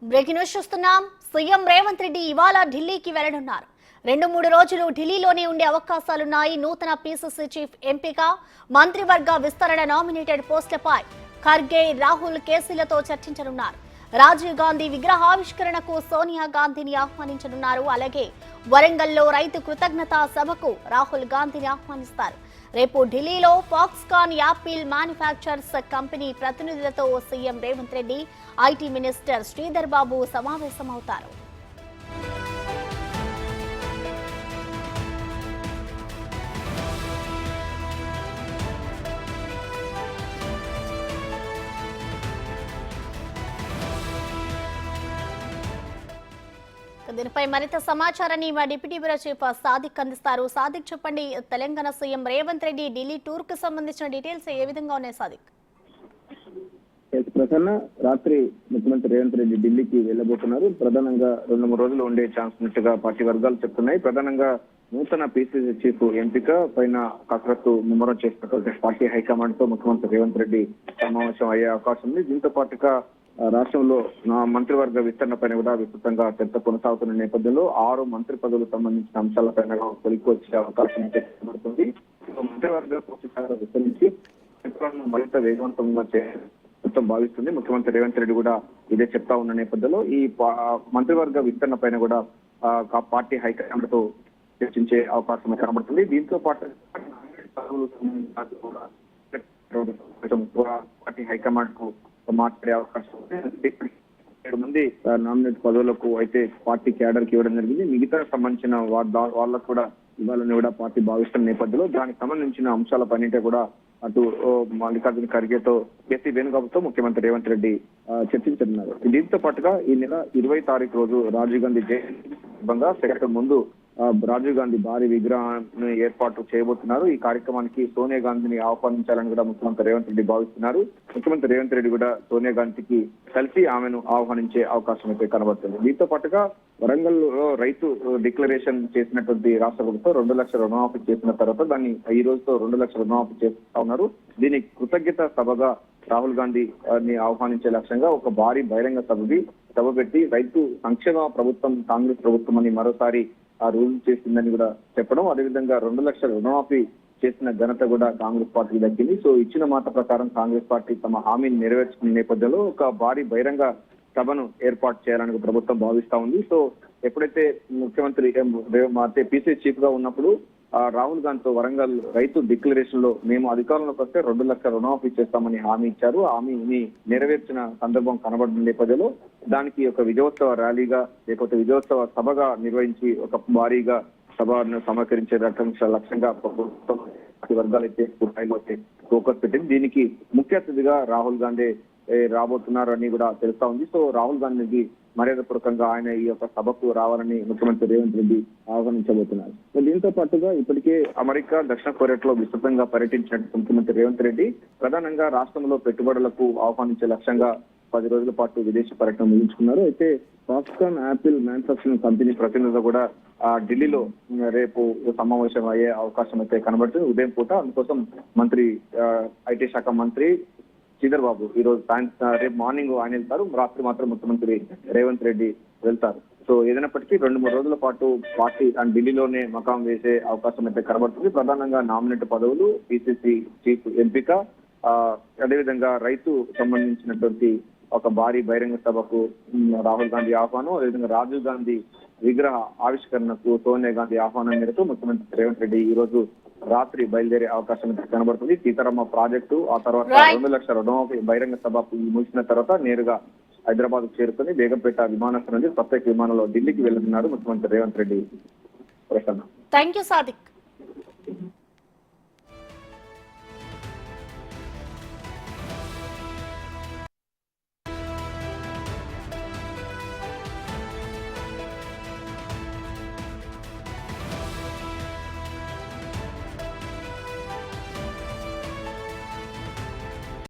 Breaking news చూస్తున్నాం. CM Revanth Reddy ఇవాళ ఢిల్లీకి వెళ్లనున్నారు. 2-3 రోజులు ఢిల్లీలోనే ఉండే అవకాశాలున్నాయి. నూతన పీసీసీ చీఫ్ ఎంపిక, మంత్రివర్గ విస్తరణ, నామినేటెడ్ పోస్టులపై ఖర్గే, రాహుల్, కేసీలతో చర్చించనున్నారు. రాజీవ్ గాంధీ విగ్రహావిష్కరణకు సోనియా గాంధీని ఆహ్వానించనున్నారు. అలాగే వరంగల్లో రైతు కృతజ్ఞతా సభకు రాహుల్ గాంధీని ఆహ్వానిస్తారు. రేపు ఢిల్లీలో ఫాక్స్కాన్ యాపిల్ మ్యానుఫ్యాక్చరర్స్ కంపెనీ ప్రతినిధులతో CM Revanth Reddy, IT minister Sridhar Babu సమావేశమవుతారు. దీనిపై మరింత సమాచారాన్ని మా డిప్యూటీ బ్యూరో చీఫ్ సాదిక్ అందిస్తారు. సాదిక్, చెప్పండి, తెలంగాణ సీఎం రేవంత్ రెడ్డి ఢిల్లీ టూర్ కు సంబంధించిన డీటెయిల్స్ ఏ విధంగా ఉన్నాయి? సాదిక్, ప్రసన్న, రాత్రి ముఖ్యమంత్రి రేవంత్ రెడ్డి ఢిల్లీకి వెళ్లబోతున్నారు. ప్రధానంగా 2-3 రోజులు ఉండే ఛాన్స్ ఉన్నట్టుగా పార్టీ వర్గాలు చెప్తున్నాయి. ప్రధానంగా నూతన పీసీసీ చీఫ్ ఎంపిక పైన కసరత్తు ముమ్మరం చేసినటువంటి పార్టీ హైకమాండ్ తో ముఖ్యమంత్రి రేవంత్ రెడ్డి సమావేశం అయ్యే అవకాశం ఉంది. దీంతో పాటుగా రాష్ట్రంలో మంత్రివర్గ విస్తరణ పైన కూడా విస్తృతంగా చర్చ కొనసాగుతున్న నేపథ్యంలో 6 మంత్రి పదవులకు సంబంధించిన అంశాలపైన కొలికి వచ్చే అవకాశం కనబడుతుంది. మంత్రివర్గ పూర్తిస్థాయిలో విస్తరించి మరింత వేగవంతంగా భావిస్తుంది. ముఖ్యమంత్రి రేవంత్ రెడ్డి కూడా ఇదే చెప్తా ఉన్న నేపథ్యంలో ఈ మంత్రివర్గ విస్తరణ పైన కూడా పార్టీ హైకమాండ్ తో చర్చించే అవకాశం కనబడుతుంది. దీంతో పాటు పార్టీ హైకమాండ్ కు మాట్లాడే అవకాశం ఉంది. 7 మంది నామినేట్ పదవులకు అయితే పార్టీ క్యాడర్ కి ఇవ్వడం జరిగింది. మిగతా సంబంధించిన వాళ్ళకు కూడా ఇవ్వాలని కూడా పార్టీ భావిస్తున్న నేపథ్యంలో దానికి సంబంధించిన అంశాలపైన కూడా అటు మల్లికార్జున ఖర్గేతో, కేసీ వేణుగోపాల్తో ముఖ్యమంత్రి రేవంత్ రెడ్డి చర్చించనున్నారు. దీంతో పాటుగా ఈ నెల 20వ తారీఖు రోజు రాజీవ్ గాంధీ జయంతి సందర్భంగా సెక్రటరీ ముందు రాజీవ్ గాంధీ భారీ విగ్రహాన్ని ఏర్పాటు చేయబోతున్నారు. ఈ కార్యక్రమానికి సోనియా గాంధీని ఆహ్వానించాలని కూడా ముఖ్యమంత్రి రేవంత్ రెడ్డి భావిస్తున్నారు. ముఖ్యమంత్రి రేవంత్ రెడ్డి కూడా సోనియా గాంధీకి కలిసి ఆమెను ఆహ్వానించే అవకాశం అయితే కనబడుతుంది. దీంతో పాటుగా వరంగల్ లో రైతు డిక్లరేషన్ చేసినటువంటి రాష్ట్ర ప్రభుత్వం 2 లక్షల రుణమాఫీ చేసిన తర్వాత దాన్ని ఈ రోజుతో 2 లక్షల రుణమాఫీ చేస్తా ఉన్నారు. దీనికి కృతజ్ఞత సభగా రాహుల్ గాంధీని ఆహ్వానించే లక్ష్యంగా ఒక భారీ బహిరంగ సభ పెట్టి రైతు సంక్షేమ ప్రభుత్వం కాంగ్రెస్ ప్రభుత్వం అని మరోసారి రూల్ చేసిందని కూడా చెప్పడం, అదేవిధంగా 2 లక్షల రుణమాఫీ చేసిన ఘనత కూడా కాంగ్రెస్ పార్టీకి దక్కింది. సో ఇచ్చిన మాట ప్రకారం కాంగ్రెస్ పార్టీ తమ హామీని నెరవేర్చుకున్న నేపథ్యంలో ఒక భారీ బహిరంగ సభను ఏర్పాటు చేయాలని ప్రభుత్వం భావిస్తా ఉంది. సో ఎప్పుడైతే ముఖ్యమంత్రి పీసీసీ చీఫ్ గా ఉన్నప్పుడు రాహుల్ గాంధీతో వరంగల్ రైతు డిక్లరేషన్ లో మేము అధికారంలోకి వస్తే 2 లక్షల రుణమాఫీ చేస్తామని హామీ ఇచ్చారు. హామీని నెరవేర్చిన సందర్భం కనబడిన నేపథ్యంలో దానికి ఒక విజయోత్సవ ర్యాలీగా లేకపోతే విజయోత్సవ సభగా నిర్వహించి ఒక భారీగా సభను సమకరించే లక్ష్యంగా ప్రభుత్వం వర్గాలు అయితే స్థాయిలో ఫోకస్ పెట్టింది. దీనికి ముఖ్య అతిథిగా రాహుల్ గాంధీ రాబోతున్నారని కూడా తెలుస్తా ఉంది. సో రాహుల్ గాంధీకి మర్యాదపూర్వకంగా ఆయన ఈ యొక్క సభకు రావాలని ముఖ్యమంత్రి రేవంత్ రెడ్డి ఆహ్వానించబోతున్నారు. దీంతో పాటుగా ఇప్పటికే అమెరికా, దక్షిణ కొరియాలో విస్తృతంగా పర్యటించిన ముఖ్యమంత్రి రేవంత్ రెడ్డి ప్రధానంగా రాష్ట్రంలో పెట్టుబడులకు ఆహ్వానించే లక్ష్యంగా 10 రోజుల పాటు విదేశీ పర్యటన ముగించుకున్నారు. అయితే ఫాక్స్కాన్ యాపిల్ మ్యానుఫ్యాక్చరింగ్ కంపెనీ ప్రతినిధులు కూడా ఢిల్లీలో రేపు సమావేశం అయ్యే అవకాశం అయితే కనబడుతుంది ఉదయం పూట. అందుకోసం మంత్రి ఐటీ శాఖ మంత్రి శ్రీధర్ బాబు ఈ రోజు రేపు మార్నింగ్ ఆయన వెళ్తారు, రాత్రి మాత్రం ముఖ్యమంత్రి రేవంత్ రెడ్డి వెళ్తారు. సో ఏదైనప్పటికీ 2-3 రోజుల పాటు పార్టీ ఢిల్లీలోనే మకాం వేసే అవకాశం అయితే కనబడుతుంది. ప్రధానంగా నామినేట్ పదవులు, పీసీసీ చీఫ్ ఎంపిక, అదేవిధంగా రైతు సంబంధించినటువంటి ఒక భారీ బహిరంగ సభకు రాహుల్ గాంధీ ఆహ్వానం, అదేవిధంగా రాజీవ్ గాంధీ విగ్రహ ఆవిష్కరణకు సోనియా గాంధీ ఆహ్వానం మేరకు ముఖ్యమంత్రి రేవంత్ రెడ్డి ఈ రోజు రాత్రి బయలుదేరే అవకాశం కనబడుతుంది. సీతారామ ప్రాజెక్టు, ఆ తర్వాత 2 లక్షల రుణమాఫీ బహిరంగ సభ ముగిసిన తర్వాత నేరుగా హైదరాబాద్ చేరుకుని బేగంపేట విమానాశ్రయం నుంచి ప్రత్యేక విమానంలో ఢిల్లీకి వెళ్తున్నారు ముఖ్యమంత్రి రేవంత్ రెడ్డి. Prasanna, thank you Sadiq.